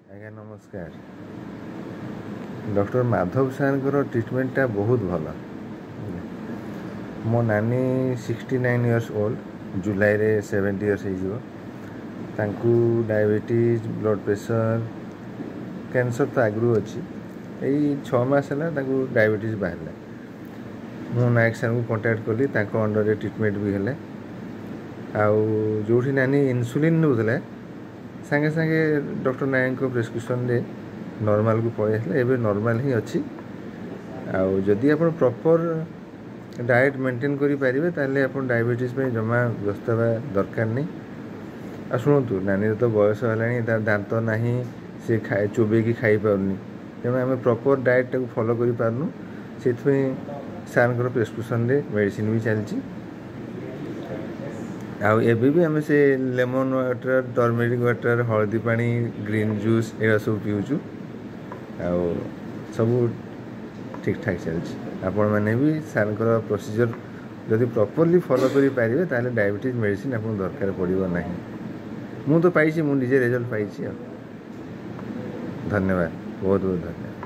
आज्ञा नमस्कार। डॉक्टर माधव सार ट्रीटमेंटा बहुत भल। मो नानी 69 इयर्स ओल्ड, जुलाई रे 70 इयर्स हो। डायबिटीज, ब्लड प्रेशर, कैंसर तो आगु अच्छी। यही 6 मास है डायबिटीज बाहर। मु नायक सार को कांटेक्ट कली, अंडर ट्रीटमेंट भी है। जो नानी इन्सुलिन नौले सांगे सांगे डॉक्टर नायक प्रेस्क्रिप्शन रे नॉर्मल को पड़े एवं नॉर्मल ही अच्छी। जदि आप प्रॉपर डाइट मेंटेन करि पारिबे ताले आप डायबिटीज पे जमा व्यस्त हवा दरकार नहीं। शुणु, नानी तो बयस है, तार दांत ना सी चोबेकी खाई पारनी, तेणु आम प्रॉपर डाइट टाक फॉलो करि पारनु। से सार प्रेस्क्रिप्शन रे मेडिसिन भी चलती। एबी भी आम से लेमन वाटर, टर्मेरिक वाटर, हल्दी पानी, ग्रीन जूस ये सब पीऊँ। सब ठीक ठाक चलती। आपण मैंने भी सार प्रोसीजर जदि प्रॉपरली फॉलो करि पारिबे ताले डायबिटीज मेडिसिन आपन दरकार पड़िबो नहीं। मु तो पाइछि, मु निजे रिजल्ट पाइछि। धन्यवाद, बहुत बहुत धन्यवाद।